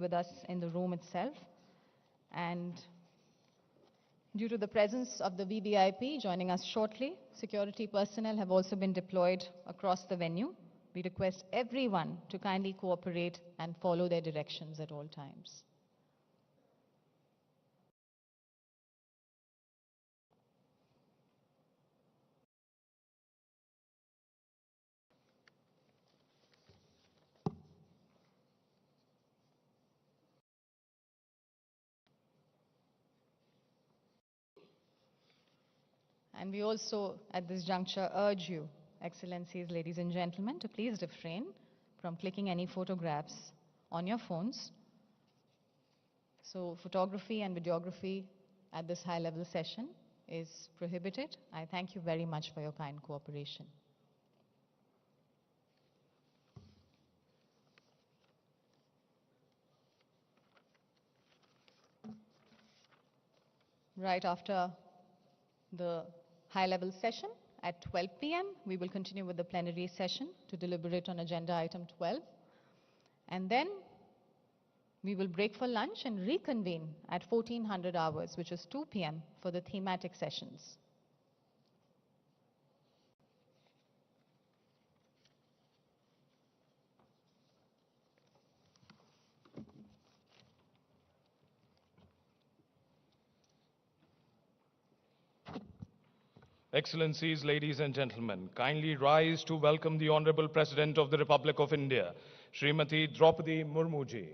with us in the room itself. And due to the presence of the VVIP joining us shortly, security personnel have also been deployed across the venue. We request everyone to kindly cooperate and follow their directions at all times. And we also, at this juncture, urge you, Excellencies, ladies and gentlemen, to please refrain from clicking any photographs on your phones. So photography and videography at this high-level session is prohibited. I thank you very much for your kind cooperation. Right after the high-level session at 12 p.m., we will continue with the plenary session to deliberate on agenda item 12. And then we will break for lunch and reconvene at 1400 hours, which is 2 p.m. for the thematic sessions. Excellencies, ladies and gentlemen, kindly rise to welcome the Honorable President of the Republic of India, Srimati Droupadi Murmu ji.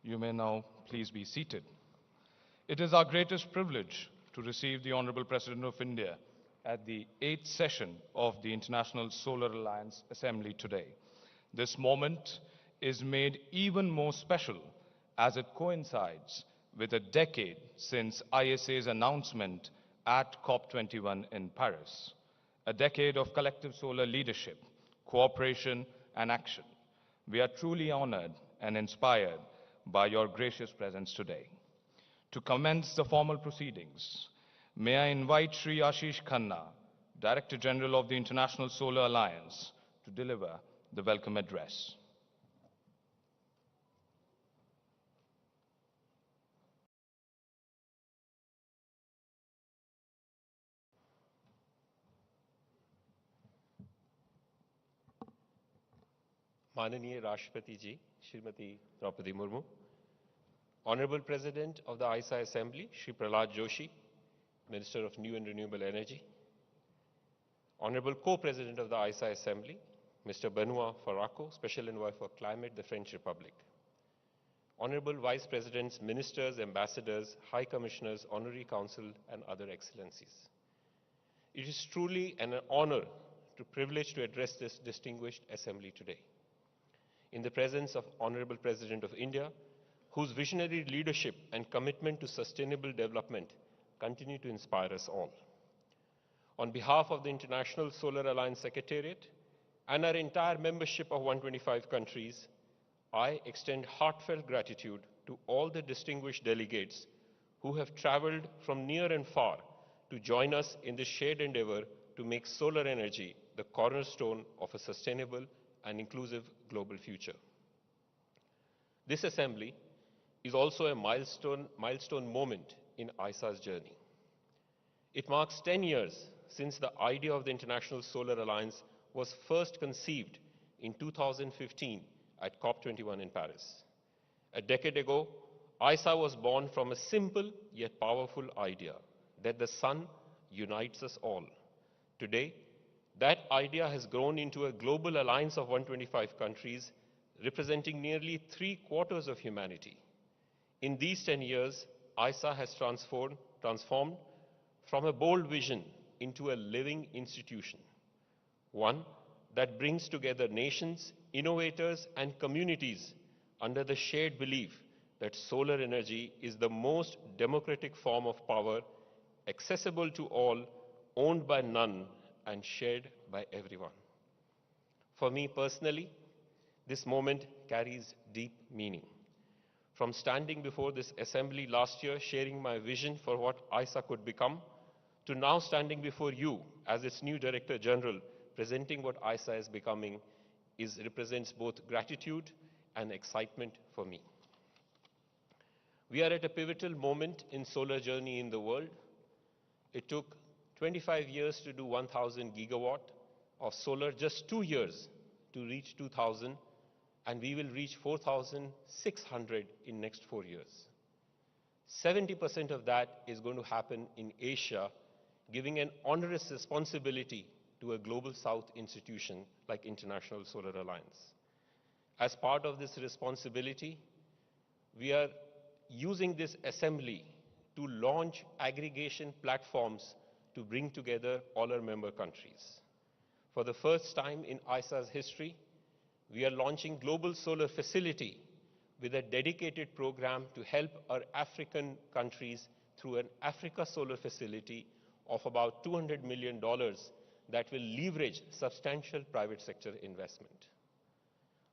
You may now please be seated. It is our greatest privilege to receive the Honorable President of India at the 8th session of the International Solar Alliance Assembly today. This moment is made even more special as it coincides with a decade since ISA's announcement at COP21 in Paris. A decade of collective solar leadership, cooperation, and action. We are truly honored and inspired by your gracious presence today. To commence the formal proceedings, may I invite Shri Ashish Khanna, Director General of the International Solar Alliance, to deliver the welcome address. Mananiya Rashtrapati Ji, Srimati Droupadi Murmu, Honorable President of the ISA Assembly, Shri Prahlad Joshi, Minister of New and Renewable Energy, Honorable Co-President of the ISA Assembly, Mr. Benoit Faraco, Special Envoy for Climate, the French Republic, Honorable Vice Presidents, Ministers, Ambassadors, High Commissioners, Honorary Council, and other excellencies. It is truly an honor to privilege to address this distinguished assembly today. In the presence of Honorable President of India, whose visionary leadership and commitment to sustainable development continue to inspire us all. On behalf of the International Solar Alliance Secretariat and our entire membership of 125 countries, I extend heartfelt gratitude to all the distinguished delegates who have traveled from near and far to join us in this shared endeavor to make solar energy the cornerstone of a sustainable and inclusive global future. This assembly is also a milestone moment in ISA's journey. It marks 10 years since the idea of the International Solar Alliance was first conceived in 2015 at COP21 in Paris. A decade ago, ISA was born from a simple yet powerful idea that the sun unites us all. Today, that idea has grown into a global alliance of 125 countries, representing nearly 3/4 of humanity. In these 10 years, ISA has transformed from a bold vision into a living institution, one that brings together nations, innovators, and communities under the shared belief that solar energy is the most democratic form of power, accessible to all, owned by none, and shared by everyone. For me personally, this moment carries deep meaning. From standing before this assembly last year, sharing my vision for what ISA could become, to now standing before you as its new Director General, presenting what ISA is becoming, represents both gratitude and excitement for me. We are at a pivotal moment in solar journey in the world. It took 25 years to do 1,000 gigawatt of solar, just 2 years to reach 2,000, and we will reach 4,600 in next 4 years. 70% of that is going to happen in Asia, giving an onerous responsibility to a global south institution like International Solar Alliance. As part of this responsibility, we are using this assembly to launch aggregation platforms to bring together all our member countries. For the first time in ISA's history, we are launching Global Solar Facility with a dedicated program to help our African countries through an Africa Solar Facility of about $200 million that will leverage substantial private sector investment.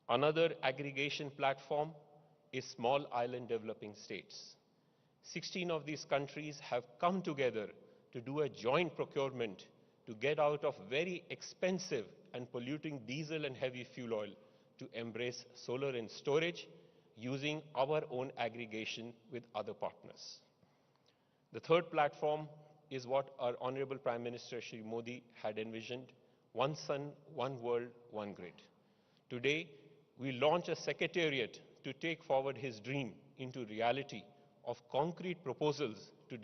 Another aggregation platform is Small Island Developing States. 16 of these countries have come together to do a joint procurement to get out of very expensive and polluting diesel and heavy fuel oil to embrace solar and storage using our own aggregation with other partners. The third platform is what our Honorable Prime Minister Shri Modi had envisioned: one sun, one world, one grid. Today, we launch a secretariat to take forward his dream into reality of concrete proposals to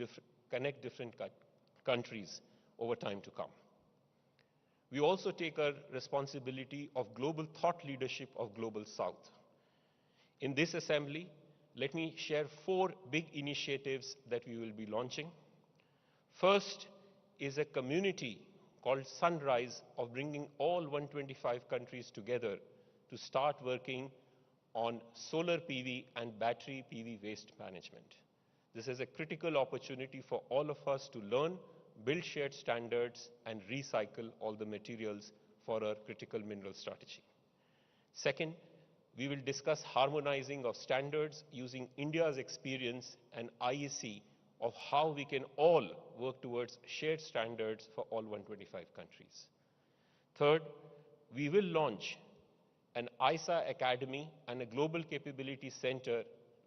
connect different countries over time to come. We also take our responsibility of global thought leadership of Global South. In this assembly, let me share 4 big initiatives that we will be launching. First is a community called Sunrise of bringing all 125 countries together to start working on solar PV and battery PV waste management. This is a critical opportunity for all of us to learn, build shared standards, and recycle all the materials for our critical mineral strategy. Second, we will discuss harmonizing of standards using India's experience and IEC of how we can all work towards shared standards for all 125 countries. Third, we will launch an ISA Academy and a Global Capability Center,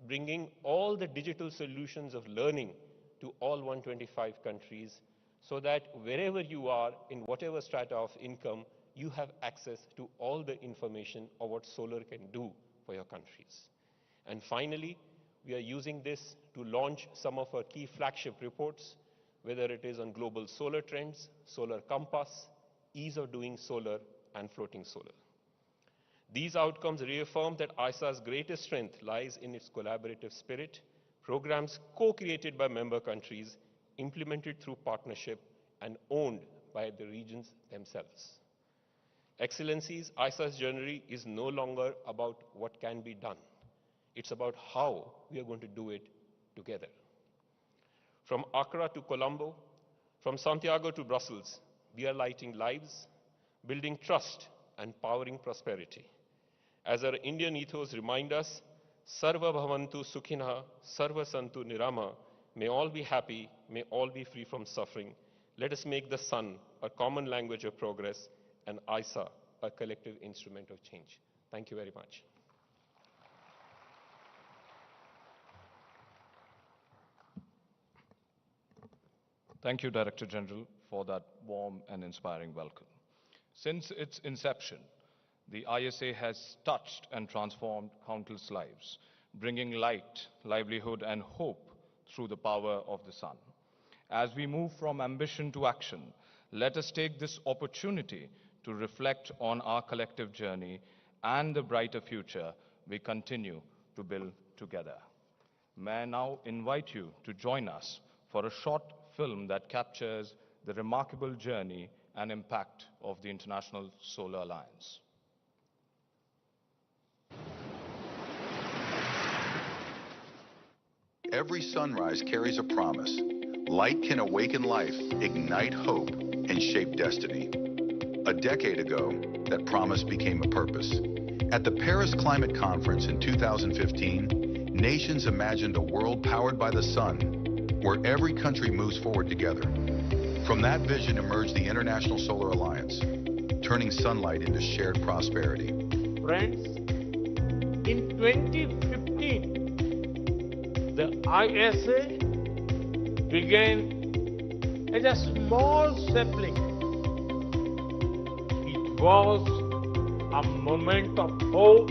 bringing all the digital solutions of learning to all 125 countries, so that wherever you are, in whatever strata of income, you have access to all the information of what solar can do for your countries. And finally, we are using this to launch some of our key flagship reports, whether it is on global solar trends, solar compass, ease of doing solar, and floating solar. These outcomes reaffirm that ISA's greatest strength lies in its collaborative spirit, programs co-created by member countries, implemented through partnership, and owned by the regions themselves. Excellencies, ISA's journey is no longer about what can be done. It's about how we are going to do it together. From Accra to Colombo, from Santiago to Brussels, we are lighting lives, building trust, and powering prosperity. As our Indian ethos remind us, Sarva Bhavantu Sukhina, Sarva Santu Nirama, May all be happy. May all be free from suffering. Let us make the sun a common language of progress and ISA a collective instrument of change. Thank you very much. Thank you, Director General, for that warm and inspiring welcome. Since its inception, the ISA has touched and transformed countless lives, bringing light, livelihood, and hope through the power of the sun. As we move from ambition to action, let us take this opportunity to reflect on our collective journey and the brighter future we continue to build together. May I now invite you to join us for a short film that captures the remarkable journey and impact of the International Solar Alliance. Every sunrise carries a promise. Light can awaken life, ignite hope, and shape destiny. A decade ago, that promise became a purpose. At the Paris Climate Conference in 2015, nations imagined a world powered by the sun, where every country moves forward together. From that vision emerged the International Solar Alliance, turning sunlight into shared prosperity. Friends, in 2015, the ISA began as a small sapling. It was a moment of hope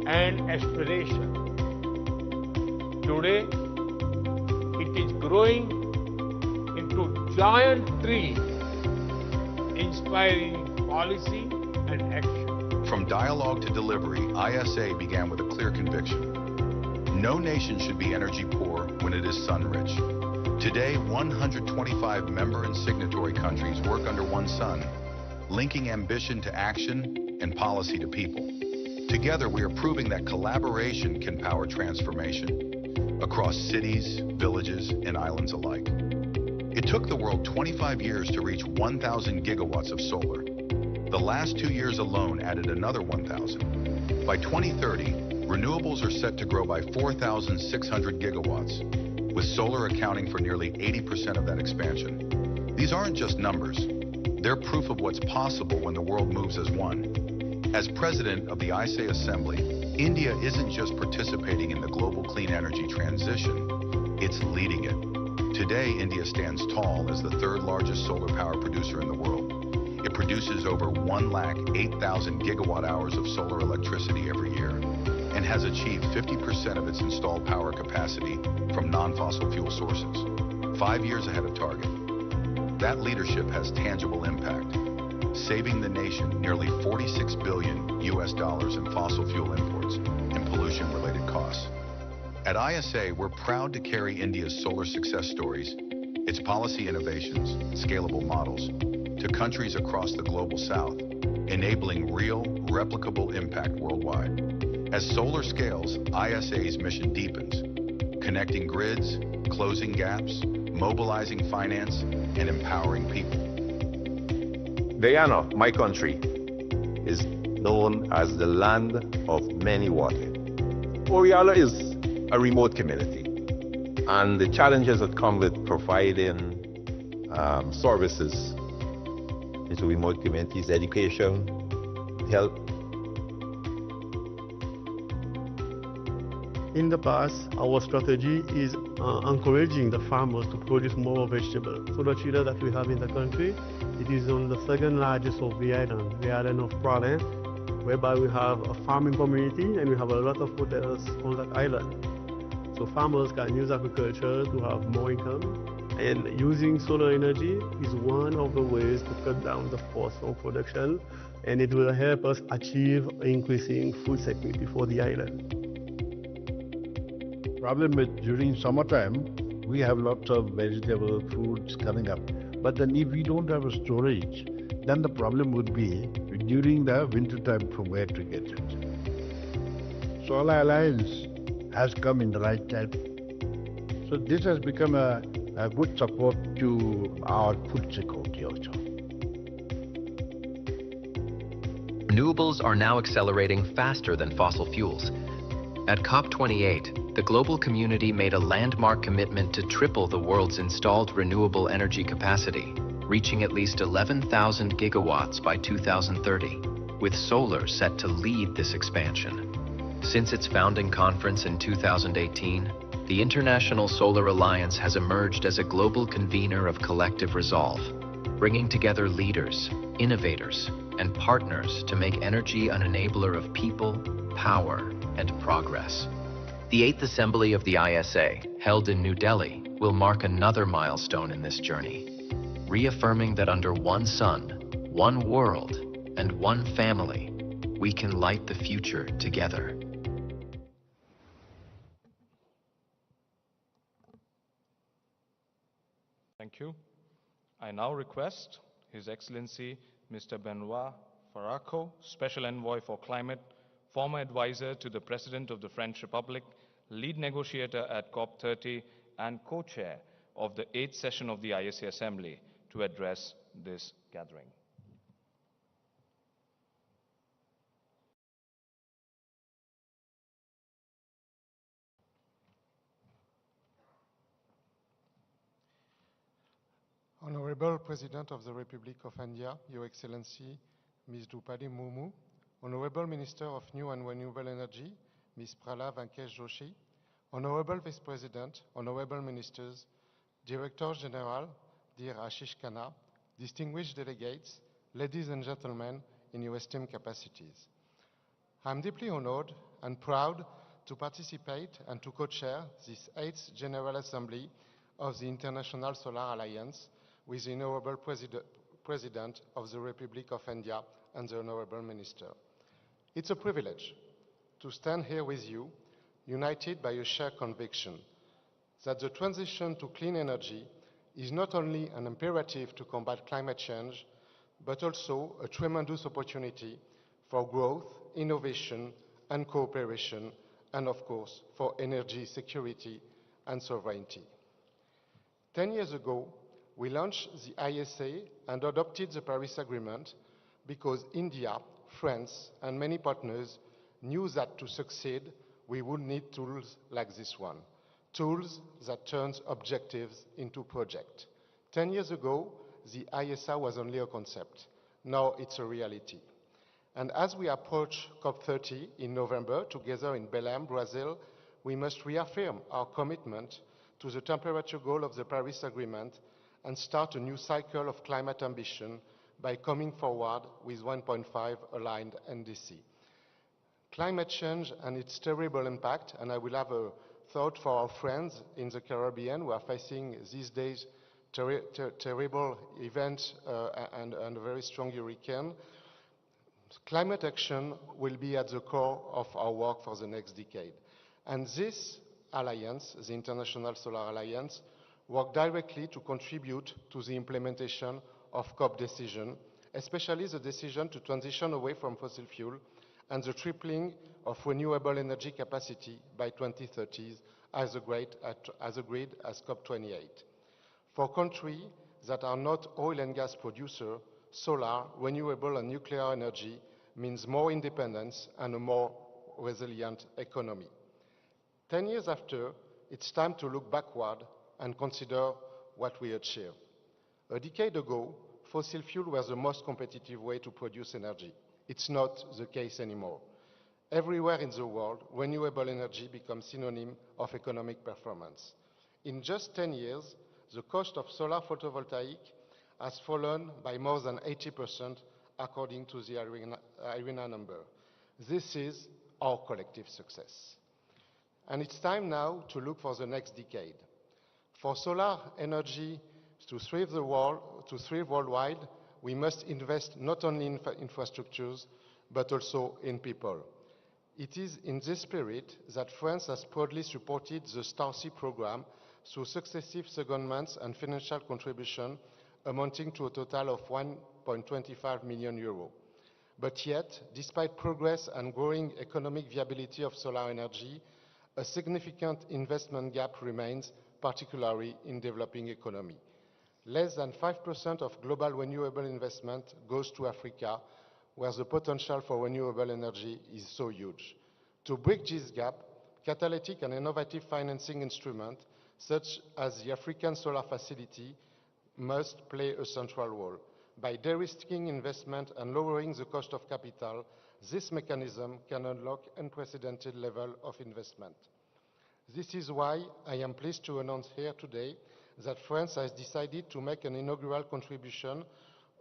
and aspiration. Today, it is growing into giant tree, inspiring policy and action. From dialogue to delivery, ISA began with a clear conviction. No nation should be energy poor when it is sun-rich. Today, 125 member and signatory countries work under one sun, linking ambition to action and policy to people. Together, we are proving that collaboration can power transformation across cities, villages, and islands alike. It took the world 25 years to reach 1,000 gigawatts of solar. The last 2 years alone added another 1,000. By 2030, renewables are set to grow by 4,600 gigawatts, with solar accounting for nearly 80% of that expansion. These aren't just numbers. They're proof of what's possible when the world moves as one. As president of the ISA Assembly, India isn't just participating in the global clean energy transition, it's leading it. Today, India stands tall as the third largest solar power producer in the world. It produces over 1,08,000 gigawatt hours of solar electricity every year and has achieved 50% of its installed power capacity from non-fossil fuel sources, 5 years ahead of target. That leadership has tangible impact, saving the nation nearly $46 billion in fossil fuel imports and pollution-related costs. At ISA, we're proud to carry India's solar success stories, its policy innovations, scalable models, to countries across the global south, enabling real, replicable impact worldwide. As solar scales, ISA's mission deepens, connecting grids, closing gaps, mobilizing finance, and empowering people. Guyana, my country, is known as the land of many waters. Oriala is a remote community, and the challenges that come with providing services into remote communities, education, health. In the past, our strategy is encouraging the farmers to produce more vegetables. So the chiller that we have in the country, it is on the second largest of the island of Province, whereby we have a farming community and we have a lot of hotels on that island. So farmers can use agriculture to have more income, and using solar energy is one of the ways to cut down the cost of production, and it will help us achieve increasing food security for the island. Problem is, during summertime, we have lots of vegetable fruits coming up. But then if we don't have a storage, then the problem would be during the winter time from where to get it. Solar Alliance has come in the right time. So this has become a good support to our food security also. Renewables are now accelerating faster than fossil fuels. At COP28, the global community made a landmark commitment to triple the world's installed renewable energy capacity, reaching at least 11,000 gigawatts by 2030, with solar set to lead this expansion. Since its founding conference in 2018, the International Solar Alliance has emerged as a global convener of collective resolve, bringing together leaders, innovators, and partners to make energy an enabler of people, power, and progress. The 8th Assembly of the ISA, held in New Delhi, will mark another milestone in this journey, reaffirming that under one sun, one world, and one family, we can light the future together. Thank you. I now request His Excellency Mr. Benoit Faraco, Special Envoy for Climate, former advisor to the President of the French Republic, lead negotiator at COP30, and co-chair of the 8th session of the ISA Assembly, to address this gathering. Honorable President of the Republic of India, Your Excellency Ms. Droupadi Murmu, Honorable Minister of New and Renewable Energy, Ms. Pralad Venkatesh Joshi, Honorable Vice President, Honorable Ministers, Director General, dear Ashish Khanna, distinguished delegates, ladies and gentlemen in your esteemed capacities. I am deeply honored and proud to participate and to co-chair this 8th General Assembly of the International Solar Alliance with the Honorable President of the Republic of India and the Honorable Minister. It's a privilege to stand here with you, united by a shared conviction that the transition to clean energy is not only an imperative to combat climate change, but also a tremendous opportunity for growth, innovation, and cooperation, and of course, for energy security and sovereignty. 10 years ago, we launched the ISA and adopted the Paris Agreement because India, France, and many partners knew that to succeed, we would need tools like this one, tools that turn objectives into projects. 10 years ago, the ISA was only a concept. Now it's a reality. And as we approach COP30 in November, together in Belém, Brazil, we must reaffirm our commitment to the temperature goal of the Paris Agreement and start a new cycle of climate ambition by coming forward with 1.5 aligned NDC. Climate change and its terrible impact, and I will have a thought for our friends in the Caribbean who are facing these days terrible events and a very strong hurricane. Climate action will be at the core of our work for the next decade. And this alliance, the International Solar Alliance, work directly to contribute to the implementation of COP decision, especially the decision to transition away from fossil fuel and the tripling of renewable energy capacity by 2030 as agreed as COP28. For countries that are not oil and gas producers, solar, renewable and nuclear energy means more independence and a more resilient economy. 10 years after, it's time to look backward and consider what we achieved. A decade ago, fossil fuel was the most competitive way to produce energy. It's not the case anymore. Everywhere in the world, renewable energy becomes synonym of economic performance. In just 10 years, the cost of solar photovoltaic has fallen by more than 80% according to the IRENA number. This is our collective success. And it's time now to look for the next decade. For solar energy to thrive worldwide, we must invest not only in infrastructures, but also in people. It is in this spirit that France has proudly supported the StarSea program through successive secondments and financial contribution amounting to a total of 1.25 million euros. But yet, despite progress and growing economic viability of solar energy, a significant investment gap remains, particularly in developing economy. Less than 5% of global renewable investment goes to Africa, where the potential for renewable energy is so huge. To bridge this gap, catalytic and innovative financing instruments, such as the African Solar Facility, must play a central role. By de-risking investment and lowering the cost of capital, this mechanism can unlock unprecedented level of investment. This is why I am pleased to announce here today that France has decided to make an inaugural contribution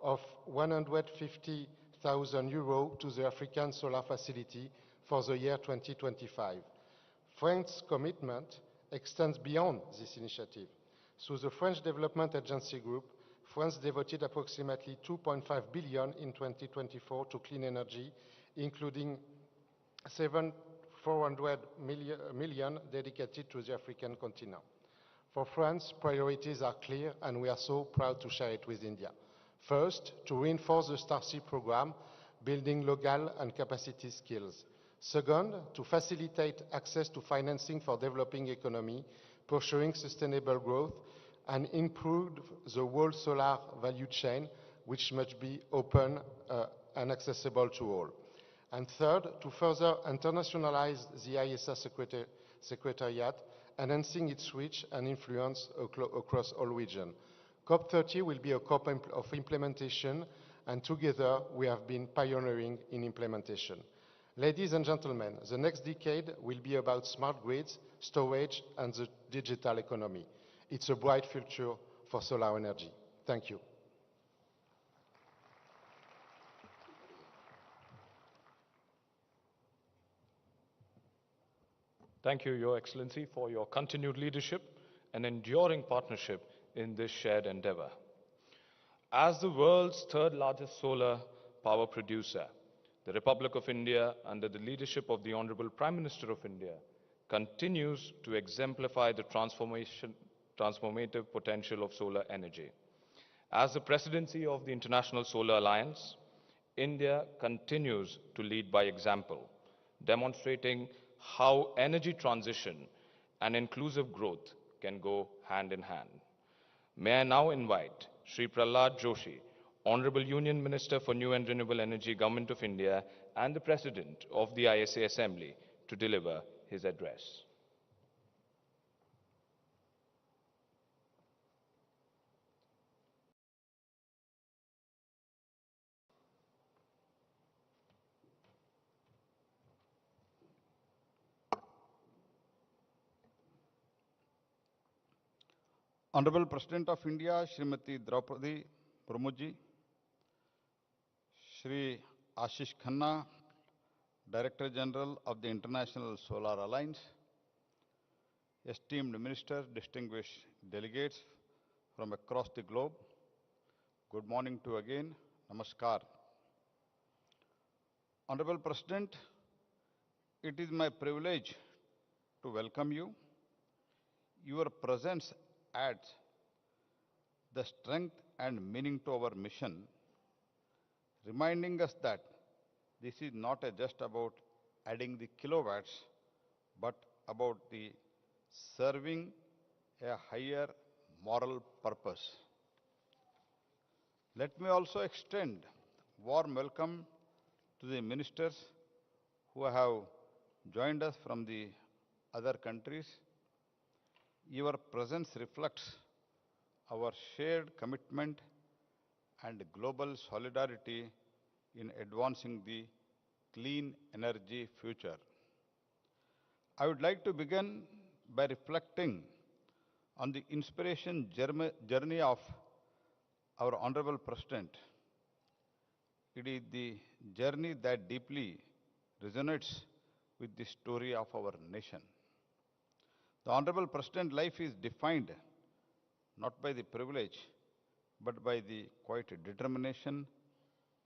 of 150,000 euros to the African Solar Facility for the year 2025. France's commitment extends beyond this initiative. Through the French Development Agency Group, France devoted approximately 2.5 billion in 2024 to clean energy, including 400 million dedicated to the African continent. For France, priorities are clear, and we are so proud to share it with India. First, to reinforce the Starship program, building local and capacity skills. Second, to facilitate access to financing for developing economy, pursuing sustainable growth, and improve the whole solar value chain, which must be open and accessible to all. And third, to further internationalize the ISA Secretariat, enhancing its reach and influence across all regions. COP30 will be a COP of implementation, and together we have been pioneering in implementation. Ladies and gentlemen, the next decade will be about smart grids, storage, and the digital economy. It's a bright future for solar energy. Thank you. Thank you, Your Excellency, for your continued leadership and enduring partnership in this shared endeavor. As the world's third largest solar power producer, the Republic of India, under the leadership of the Honorable Prime Minister of India, continues to exemplify the transformative potential of solar energy. As the presidency of the International Solar Alliance, India continues to lead by example, demonstrating how energy transition and inclusive growth can go hand in hand. May I now invite Shri Prahlad Joshi, Honorable Union Minister for New and Renewable Energy, Government of India, and the President of the ISA Assembly to deliver his address. Honorable President of India, Srimati Droupadi Murmu, Shri Ashish Khanna, Director General of the International Solar Alliance, esteemed ministers, distinguished delegates from across the globe, good morning to again, namaskar. Honorable President, it is my privilege to welcome you. Your presence adds the strength and meaning to our mission, reminding us that this is not just about adding the kilowatts, but about the serving a higher moral purpose. Let me also extend warm welcome to the ministers who have joined us from the other countries. Your presence reflects our shared commitment and global solidarity in advancing the clean energy future. I would like to begin by reflecting on the inspiration journey of our Honorable President. It is the journey that deeply resonates with the story of our nation. The Honorable President's life is defined not by the privilege, but by the quiet determination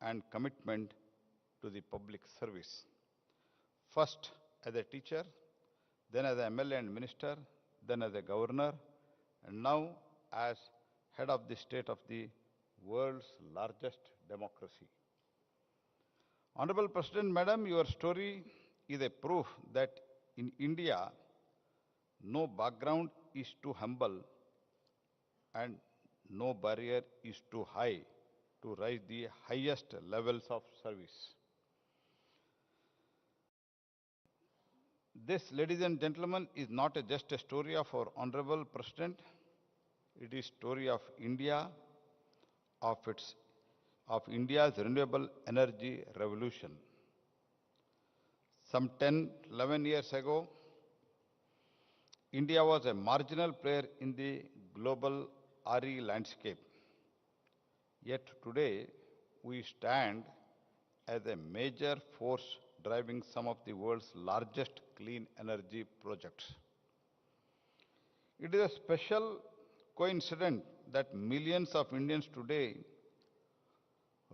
and commitment to the public service. First as a teacher, then as an MLA and minister, then as a governor, and now as head of the state of the world's largest democracy. Honorable President, Madam, your story is a proof that in India, no background is too humble and no barrier is too high to rise the highest levels of service. This, ladies and gentlemen, is not just a story of our Honorable President. It is story of India, of India's renewable energy revolution. Some 10, 11 years ago, India was a marginal player in the global RE landscape. Yet today, we stand as a major force driving some of the world's largest clean energy projects. It is a special coincidence that millions of Indians today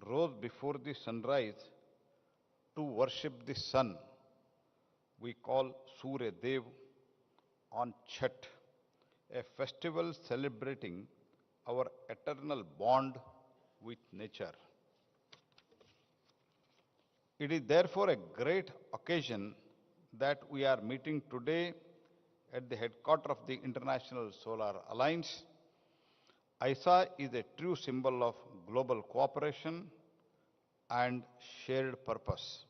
rose before the sunrise to worship the sun we call Surya Dev on Chhat, a festival celebrating our eternal bond with nature. It is therefore a great occasion that we are meeting today at the headquarters of the International Solar Alliance. ISA is a true symbol of global cooperation and shared purpose.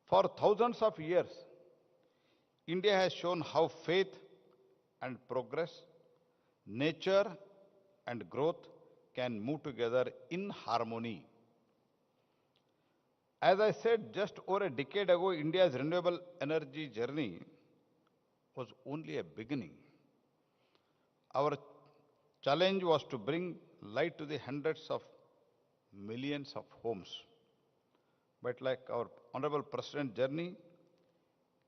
For thousands of years, India has shown how faith and progress, nature and growth can move together in harmony. As I said, just over a decade ago, India's renewable energy journey was only a beginning. Our challenge was to bring light to the hundreds of millions of homes. But like our Honorable President's journey,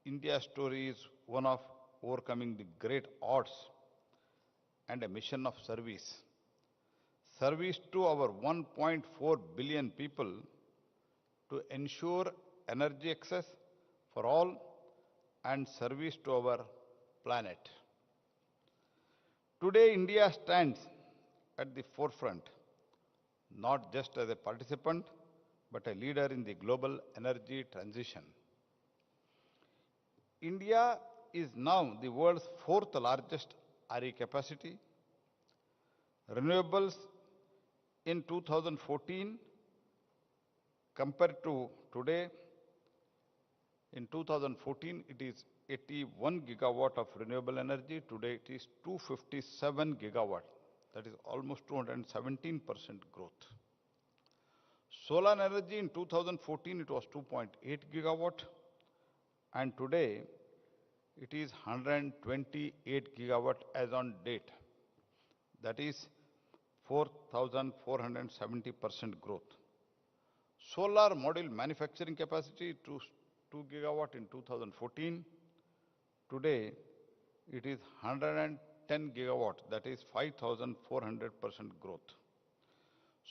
India's story is one of overcoming the great odds and a mission of service. Service to our 1.4 billion people to ensure energy access for all and service to our planet. Today, India stands at the forefront, not just as a participant, but a leader in the global energy transition. India is now the world's fourth largest RE capacity. Renewables in 2014 compared to today, in 2014 it is 81 gigawatt of renewable energy. Today it is 257 gigawatt. That is almost 217% growth. Solar energy in 2014 it was 2.8 gigawatt, and today it is 128 gigawatt as on date. That is 4,470% growth. Solar module manufacturing capacity to 2 gigawatt in 2014. Today it is 110 gigawatt, that is 5,400% growth.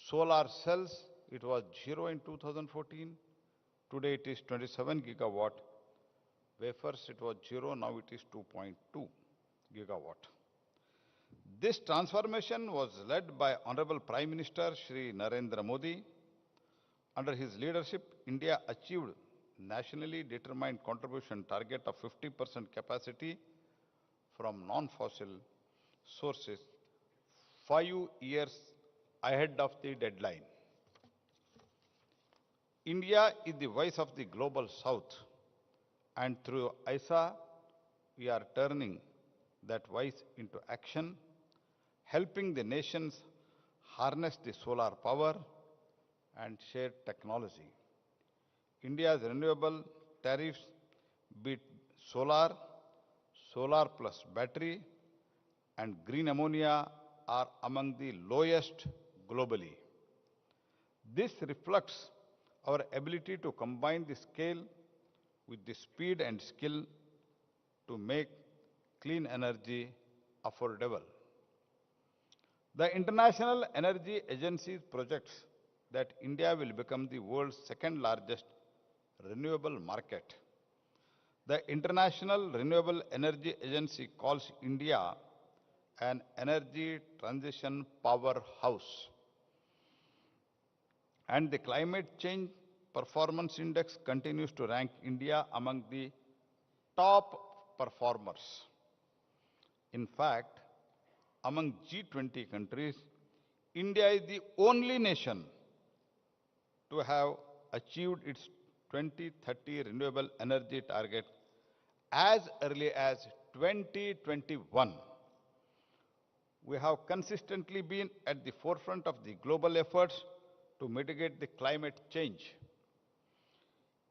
Solar cells, it was 0 in 2014. Today it is 27 gigawatt. Wafers, it was 0, now it is 2.2 gigawatt. This transformation was led by Honorable Prime Minister Shri Narendra Modi. Under his leadership, India achieved nationally determined contribution target of 50% capacity from non-fossil sources 5 years ahead of the deadline. India is the voice of the global south, and through ISA, we are turning that voice into action, helping the nations harness the solar power and share technology. India's renewable tariffs, be it solar, solar plus battery, and green ammonia, are among the lowest globally. This reflects our ability to combine the scale with the speed and skill to make clean energy affordable. The International Energy Agency projects that India will become the world's second largest renewable market. The International Renewable Energy Agency calls India an energy transition powerhouse. And the Climate Change Performance Index continues to rank India among the top performers. In fact, among G20 countries, India is the only nation to have achieved its 2030 renewable energy target as early as 2021. We have consistently been at the forefront of the global efforts to mitigate the climate change.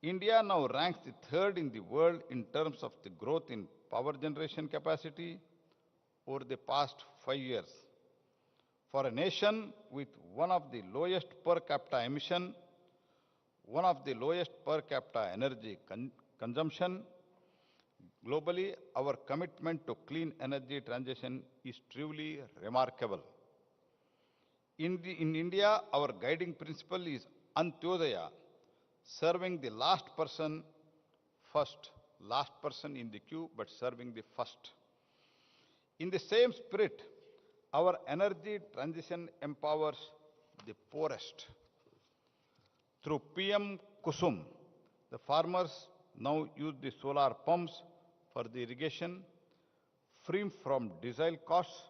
India now ranks the third in the world in terms of the growth in power generation capacity over the past 5 years. For a nation with one of the lowest per capita emission, one of the lowest per capita energy consumption, globally, our commitment to clean energy transition is truly remarkable. In India, our guiding principle is Antyodaya, serving the last person first, last person in the queue, but serving the first. In the same spirit, our energy transition empowers the poorest. Through PM Kusum, the farmers now use the solar pumps for the irrigation, free from diesel costs,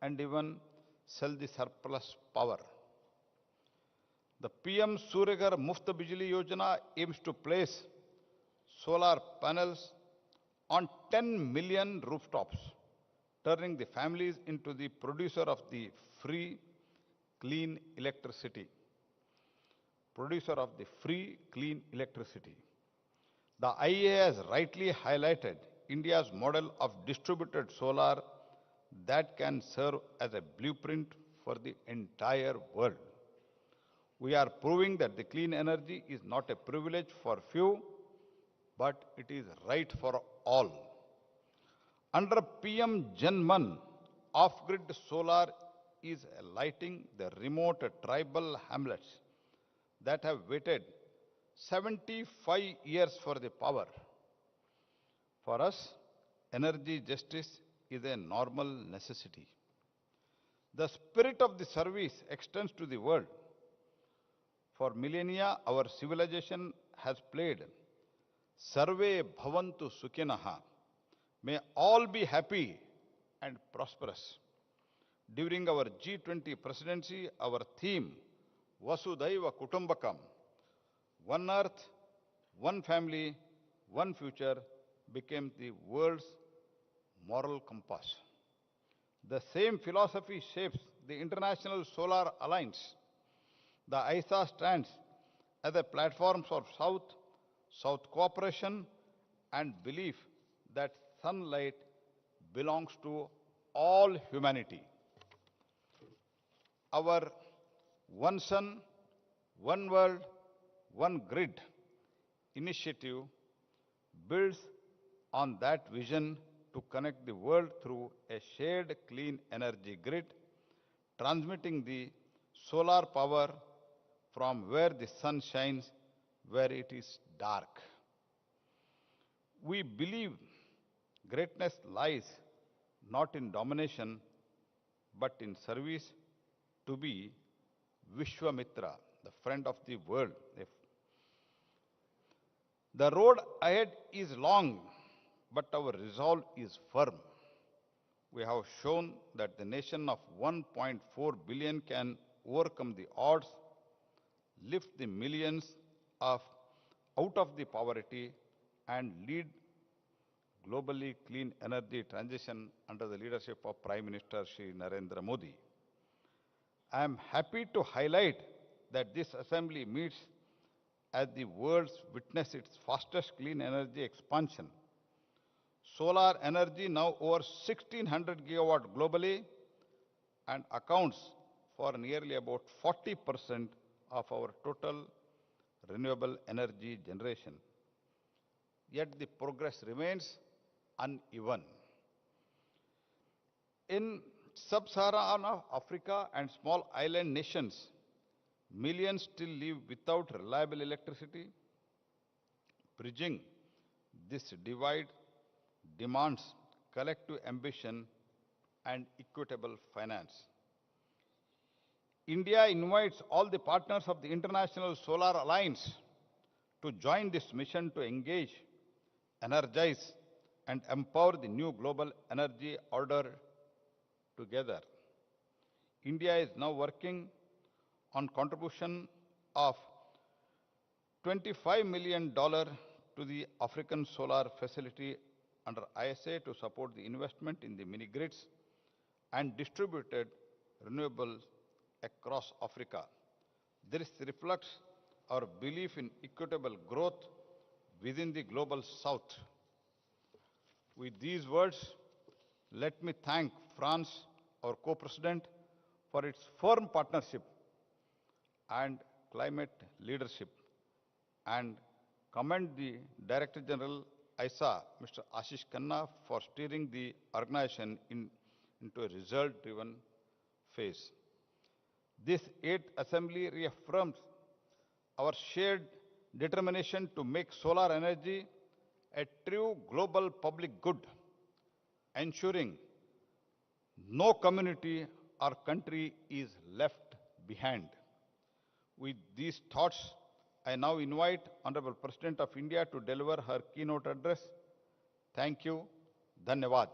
and even sell the surplus power. The PM Suryaghar Muft Bijli Yojana aims to place solar panels on 10 million rooftops, turning the families into the producer of the free, clean electricity. Producer of the free, clean electricity. The IEA has rightly highlighted India's model of distributed solar that can serve as a blueprint for the entire world. We are proving that the clean energy is not a privilege for few, but it is right for all. Under PM Janman, off-grid solar is lighting the remote tribal hamlets that have waited 75 years for the power. For us, energy justice is a normal necessity. The spirit of the service extends to the world. For millennia, our civilization has played Sarve Bhavantu Sukhinaha. May all be happy and prosperous. During our G20 presidency, our theme, Vasudhaiva Kutumbakam, one earth, one family, one future, became the world's moral compass. The same philosophy shapes the International Solar Alliance. The ISA stands as a platform for South cooperation and belief that sunlight belongs to all humanity. Our One Sun, One World, One Grid initiative builds on that vision to connect the world through a shared clean energy grid, transmitting the solar power from where the sun shines, where it is dark. We believe greatness lies not in domination, but in service, to be Vishwamitra, the friend of the world. The road ahead is long, but our resolve is firm. We have shown that the nation of 1.4 billion can overcome the odds, lift the millions out of the poverty, and lead globally clean energy transition under the leadership of Prime Minister Shri Narendra Modi. I am happy to highlight that this assembly meets as the world witnesses its fastest clean energy expansion. Solar energy now over 1600 gigawatt globally and accounts for nearly about 40% of our total renewable energy generation. Yet the progress remains uneven. In sub-Saharan Africa and small island nations, millions still live without reliable electricity. Bridging this divide demands collective ambition and equitable finance. India invites all the partners of the International Solar Alliance to join this mission to engage, energize, and empower the new global energy order together. India is now working on contribution of $25 million to the African Solar Facility under ISA to support the investment in the mini-grids and distributed renewables across Africa. This reflects our belief in equitable growth within the global south. With these words, let me thank France, our co-president, for its firm partnership and climate leadership, and commend the Director General ISA, Mr. Ashish Khanna, for steering the organization into a result-driven phase. This 8th Assembly reaffirms our shared determination to make solar energy a true global public good, ensuring no community or country is left behind. With these thoughts, I now invite Honorable President of India to deliver her keynote address. Thank you. Dhanyavad.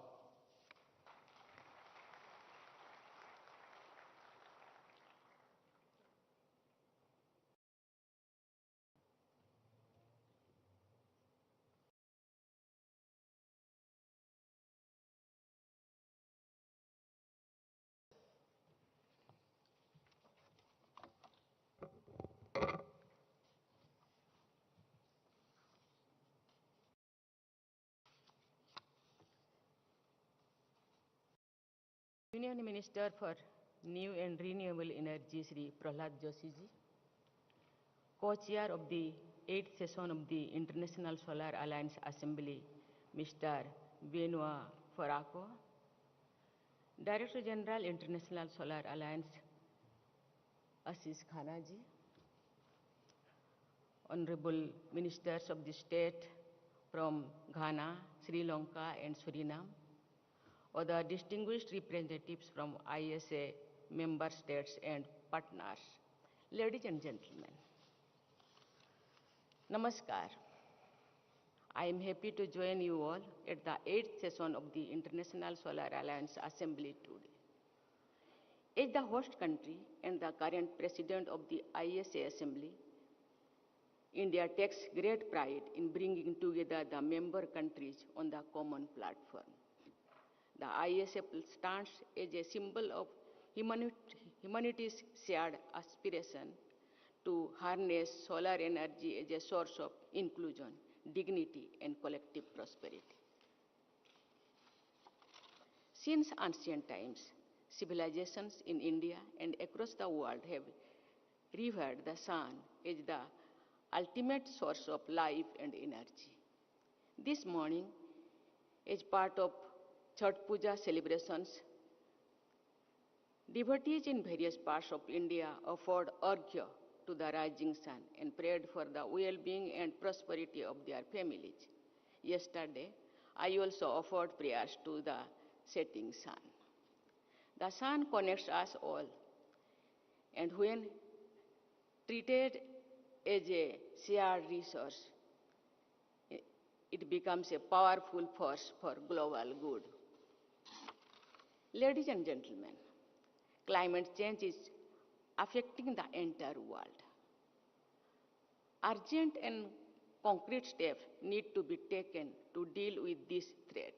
Union Minister for New and Renewable Energy, Sri Prahlad Joshi ji, co-chair of the 8th session of the International Solar Alliance Assembly, Mr. Benoit Foraco, Director General International Solar Alliance, Ashish Khanna ji, Honorable Ministers of the State from Ghana, Sri Lanka and Suriname, other distinguished representatives from ISA member states and partners, ladies and gentlemen, Namaskar. I am happy to join you all at the 8th session of the International Solar Alliance Assembly today. As the host country and the current president of the ISA Assembly, India takes great pride in bringing together the member countries on the common platform. The ISA stands as a symbol of humanity's shared aspiration to harness solar energy as a source of inclusion, dignity, and collective prosperity. Since ancient times, civilizations in India and across the world have revered the sun as the ultimate source of life and energy. This morning, as part of Chhath Puja celebrations, devotees in various parts of India offered arghya to the rising sun and prayed for the well-being and prosperity of their families. Yesterday, I also offered prayers to the setting sun. The sun connects us all, and when treated as a shared resource, it becomes a powerful force for global good. Ladies and gentlemen, climate change is affecting the entire world. Urgent and concrete steps need to be taken to deal with this threat.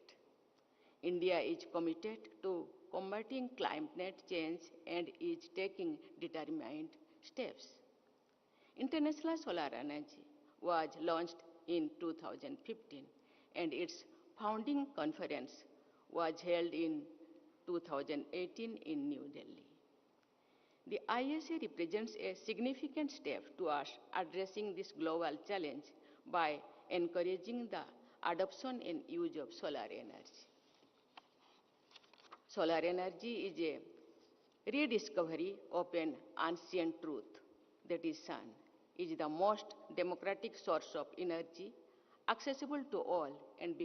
India is committed to combating climate change and is taking determined steps. International Solar Energy was launched in 2015, and its founding conference was held in 2018 in New Delhi. The ISA represents a significant step towards addressing this global challenge by encouraging the adoption and use of solar energy. Solar energy is a rediscovery of an ancient truth, that is sun is the most democratic source of energy, accessible to all and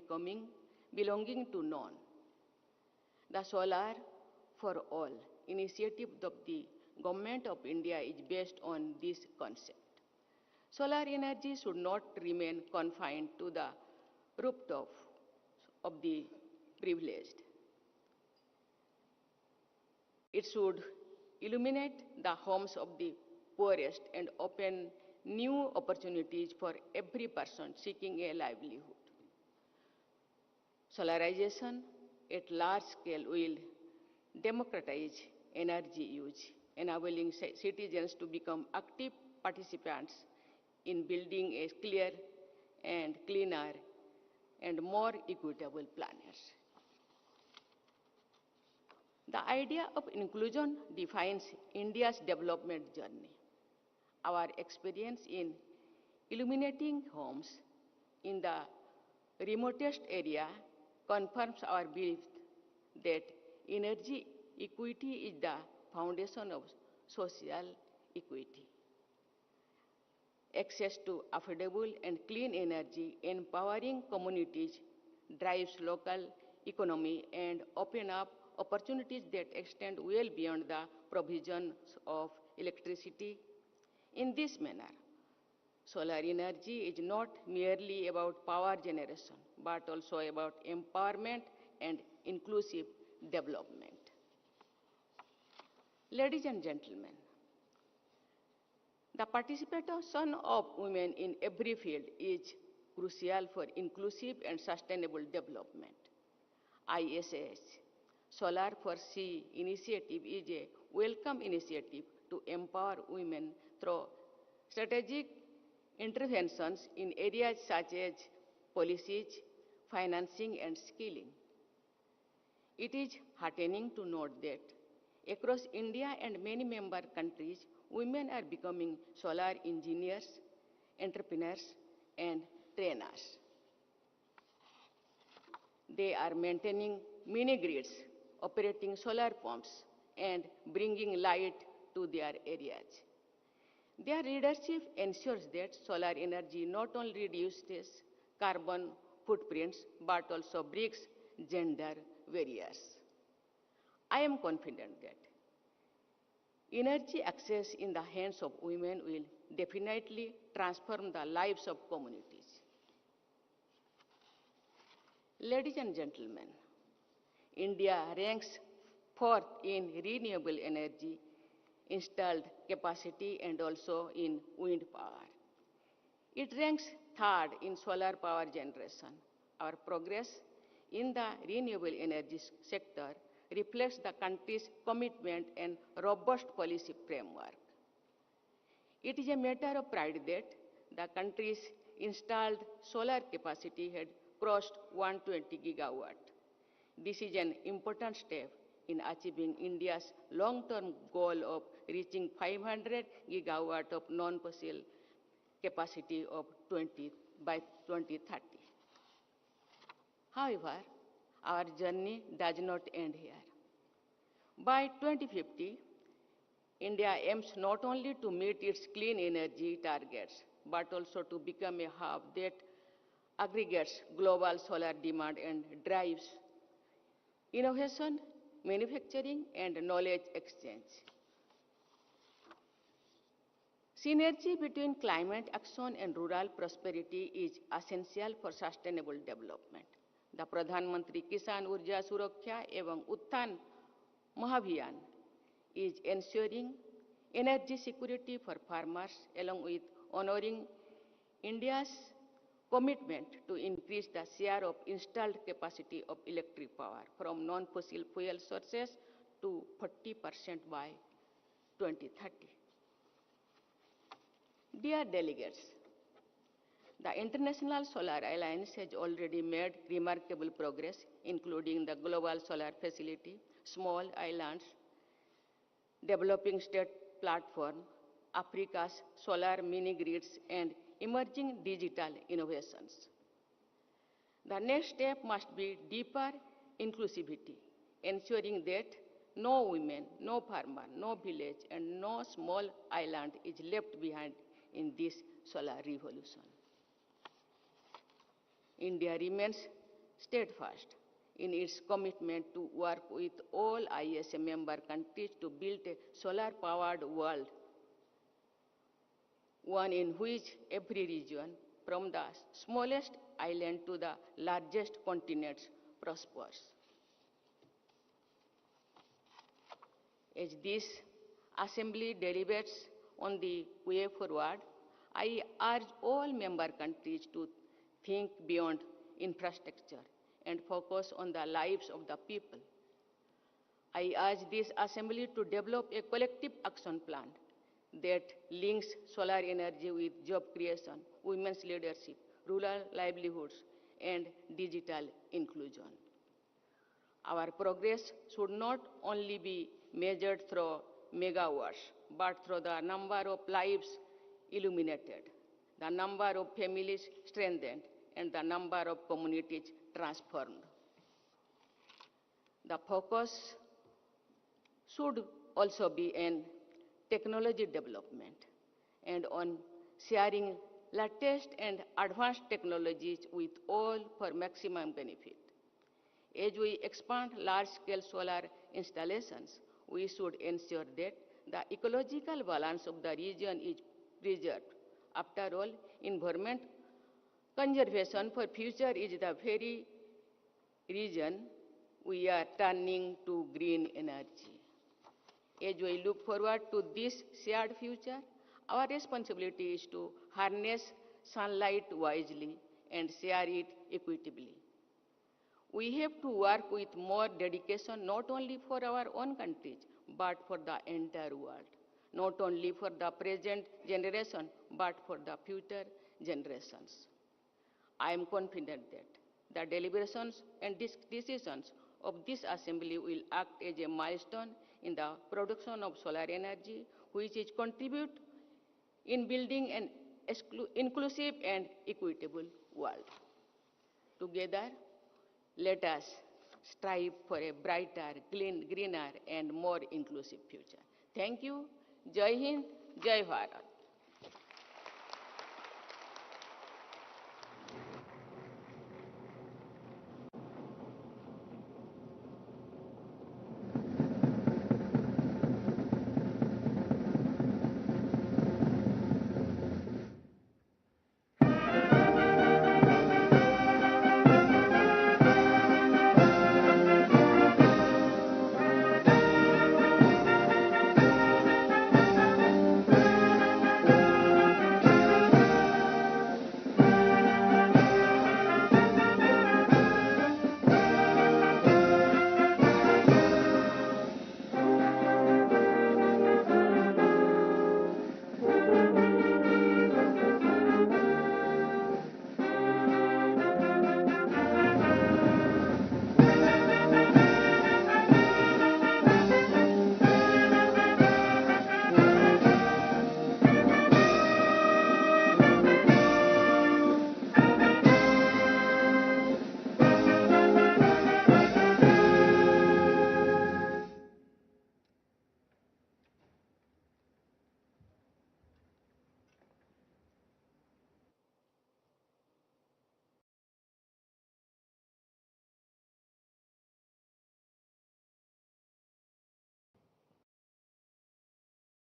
belonging to none. The Solar for All initiative of the Government of India is based on this concept. Solar energy should not remain confined to the rooftop of the privileged. It should illuminate the homes of the poorest and open new opportunities for every person seeking a livelihood. Solarization at large scale will democratize energy use, enabling citizens to become active participants in building a clear and cleaner and more equitable planet. The idea of inclusion defines India's development journey. Our experience in illuminating homes in the remotest area confirms our belief that energy equity is the foundation of social equity. Access to affordable and clean energy, empowering communities, drives local economy and open up opportunities that extend well beyond the provision of electricity. In this manner, solar energy is not merely about power generation, but also about empowerment and inclusive development. Ladies and gentlemen, the participation of women in every field is crucial for inclusive and sustainable development. ISA's Solar for Sea initiative is a welcome initiative to empower women through strategic interventions in areas such as policies, financing, and skilling. It is heartening to note that across India and many member countries, women are becoming solar engineers, entrepreneurs, and trainers. They are maintaining mini-grids, operating solar pumps, and bringing light to their areas. Their leadership ensures that solar energy not only reduces carbon footprints, but also breaks gender barriers. I am confident that energy access in the hands of women will definitely transform the lives of communities. Ladies and gentlemen, India ranks fourth in renewable energy installed capacity and also in wind power. It ranks third in solar power generation. Our progress in the renewable energy sector reflects the country's commitment and robust policy framework. It is a matter of pride that the country's installed solar capacity had crossed 120 gigawatt. This is an important step in achieving India's long-term goal of reaching 500 gigawatt of non-fossil capacity by 2030. However, our journey does not end here. By 2050, India aims not only to meet its clean energy targets, but also to become a hub that aggregates global solar demand and drives innovation, manufacturing, and knowledge exchange. Synergy between climate action and rural prosperity is essential for sustainable development. The Pradhan Mantri Kisan Urja Suraksha Evam Uttan Mahabhiyan is ensuring energy security for farmers along with honoring India's commitment to increase the share of installed capacity of electric power from non-fossil fuel sources to 40% by 2030. Dear delegates, the International Solar Alliance has already made remarkable progress, including the Global Solar Facility, Small Islands, Developing State Platform, Africa's solar mini-grids, and emerging digital innovations. The next step must be deeper inclusivity, ensuring that no women, no farmer, no village, and no small island is left behind in this solar revolution. India remains steadfast in its commitment to work with all ISA member countries to build a solar-powered world, one in which every region, from the smallest island to the largest continents, prospers. As this Assembly deliberates on the way forward, I urge all member countries to think beyond infrastructure and focus on the lives of the people. I urge this Assembly to develop a collective action plan that links solar energy with job creation, women's leadership, rural livelihoods, and digital inclusion. Our progress should not only be measured through megawatts, but through the number of lives illuminated, the number of families strengthened, and the number of communities transformed. The focus should also be in technology development and on sharing latest and advanced technologies with all for maximum benefit. As we expand large-scale solar installations, we should ensure that the ecological balance of the region is preserved. After all, environment conservation for future is the very reason we are turning to green energy. As we look forward to this shared future, our responsibility is to harness sunlight wisely and share it equitably. We have to work with more dedication not only for our own countries, but for the entire world. Not only for the present generation, but for the future generations. I am confident that the deliberations and decisions of this Assembly will act as a milestone in the production of solar energy, which is contribute in building an inclusive and equitable world. Together, let us strive for a brighter, greener, and more inclusive future. Thank you. Jai Hind, Jai Bharat.